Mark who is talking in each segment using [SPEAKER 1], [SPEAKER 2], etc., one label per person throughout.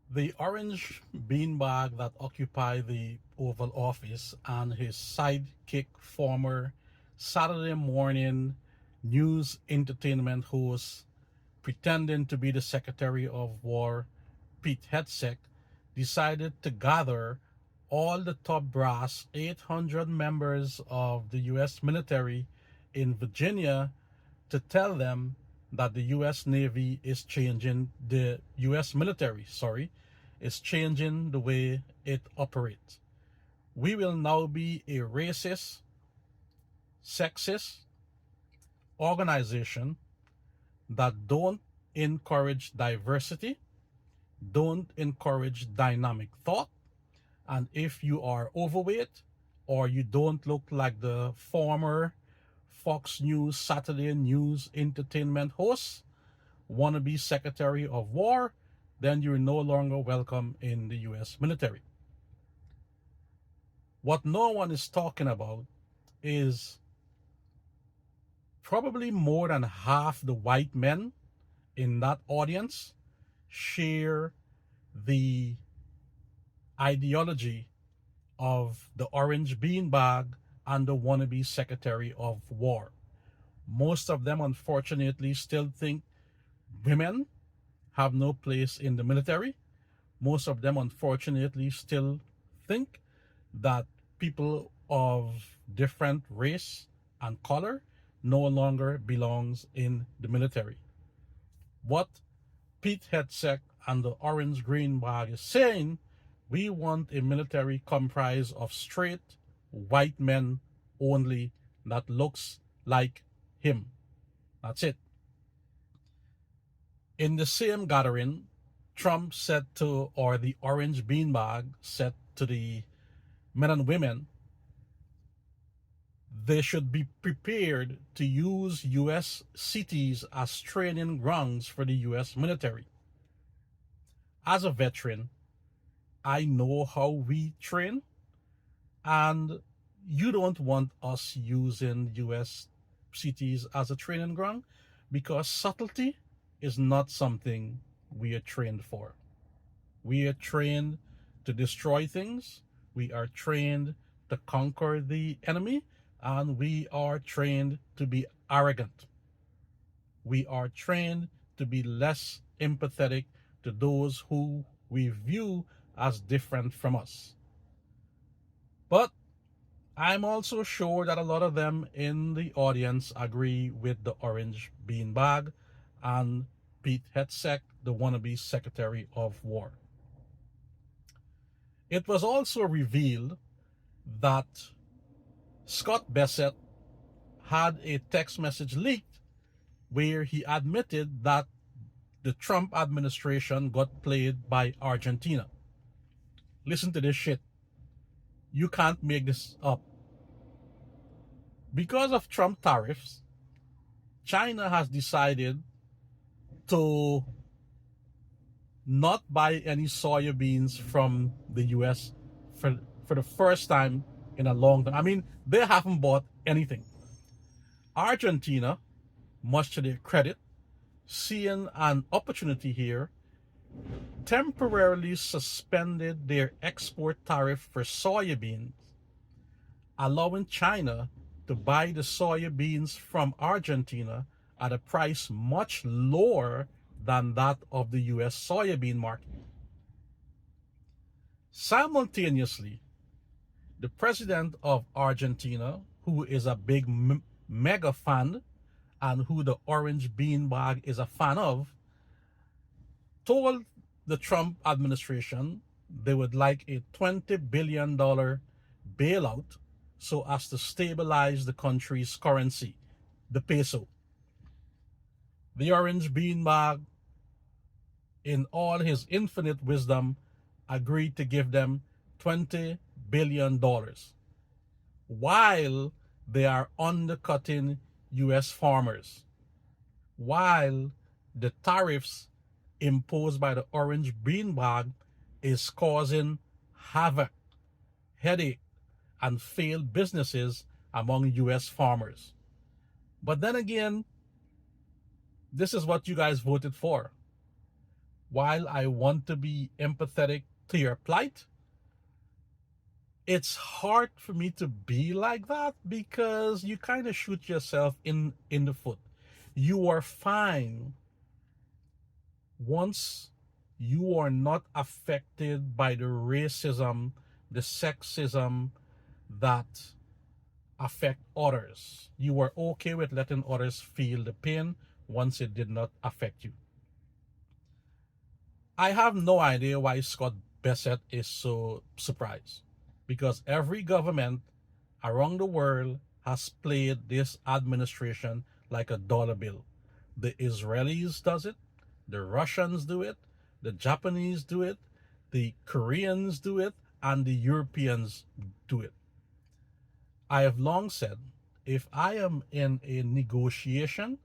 [SPEAKER 1] The orange beanbag that occupied the Oval Office and his sidekick, former Saturday morning news entertainment host pretending to be the Secretary of War, Pete Hegseth, decided to gather all the top brass 800 members of the U.S. military in Virginia to tell them that the U.S. Navy is changing, the U.S. military, is changing the way it operates. We will now be a racist, sexist organization that don't encourage diversity, don't encourage dynamic thought, and if you are overweight or you don't look like the former Fox News Saturday News entertainment host, wannabe Secretary of War, then you're no longer welcome in the US military. What no one is talking about is probably more than half the white men in that audience share the ideology of the orange beanbag and the wannabe Secretary of War. Most of them, unfortunately, still think women have no place in the military. Most of them, unfortunately, still think that people of different race and color no longer belongs in the military. What Pete Hegseth and the Orange Green Bag is saying, we want a military comprised of straight white men only that looks like him. That's it. In the same gathering, Trump said to, or the Orange Beanbag said to the men and women, they should be prepared to use U.S. cities as training grounds for the U.S. military. As a veteran, I know how we train, and you don't want us using U.S. cities as a training ground because subtlety is not something we are trained for. We are trained to destroy things. We are trained to conquer the enemy, and we are trained to be arrogant. We are trained to be less empathetic to those who we view as different from us. But I'm also sure that a lot of them in the audience agree with the orange beanbag and Pete Hegseth, the wannabe Secretary of War. It was also revealed that Scott Bessent had a text message leaked where he admitted that the Trump administration got played by Argentina. Listen to this shit. You can't make this up. Because of Trump tariffs, China has decided to not buy any soybeans from the US for the first time in a long time. I mean, they haven't bought anything. Argentina, much to their credit, seeing an opportunity here, temporarily suspended their export tariff for soybeans, allowing China to buy the soybeans from Argentina at a price much lower than that of the US soybean market. Simultaneously, the president of Argentina, who is a big mega fan and who the orange beanbag is a fan of, told the Trump administration they would like a $20 billion bailout so as to stabilize the country's currency, the peso. The orange beanbag, in all his infinite wisdom, agreed to give them $20 billion while they are undercutting U.S. farmers, while the tariffs imposed by the orange beanbag is causing havoc, headache, and failed businesses among U.S. farmers. But then again, this is what you guys voted for. while I want to be empathetic to your plight, it's hard for me to be like that because you kind of shoot yourself in the foot. You are fine once you are not affected by the racism, the sexism that affect others. You were okay with letting others feel the pain once it did not affect you. I have no idea why Scott Bessent is so surprised, because every government around the world has played this administration like a dollar bill. The Israelis does it, the Russians do it, the Japanese do it, the Koreans do it, and the Europeans do it. I have long said, if I am in a negotiation,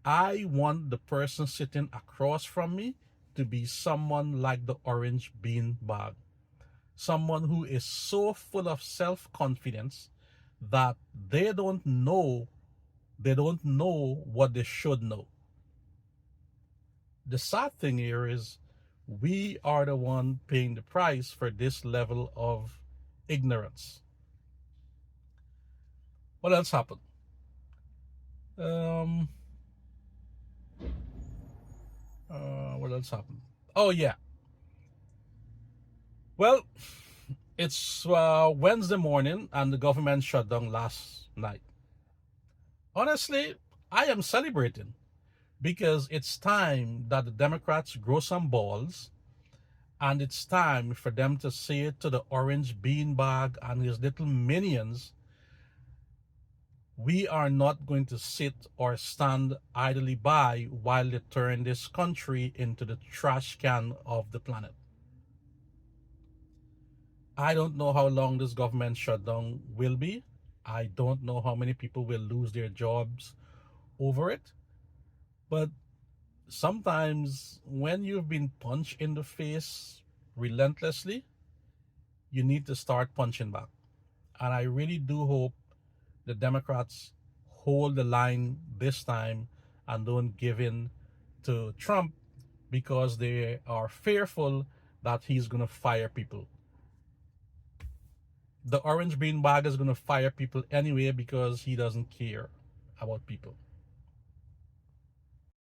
[SPEAKER 1] I want the person sitting across from me to be someone like the orange bean bag. Someone who is so full of self-confidence that they don't know what they should know. The sad thing here is we are the one paying the price for this level of ignorance. What else happened? What else happened? Oh yeah. Well, it's Wednesday morning and the government shut down last night. Honestly, I am celebrating because it's time that the Democrats grow some balls, and it's time for them to say to the orange beanbag and his little minions, we are not going to sit or stand idly by while they turn this country into the trash can of the planet. I don't know how long this government shutdown will be. I don't know how many people will lose their jobs over it. But sometimes when you've been punched in the face relentlessly, you need to start punching back. And I really do hope the Democrats hold the line this time and don't give in to Trump, because they are fearful that he's going to fire people. The orange bean bag is going to fire people anyway because he doesn't care about people.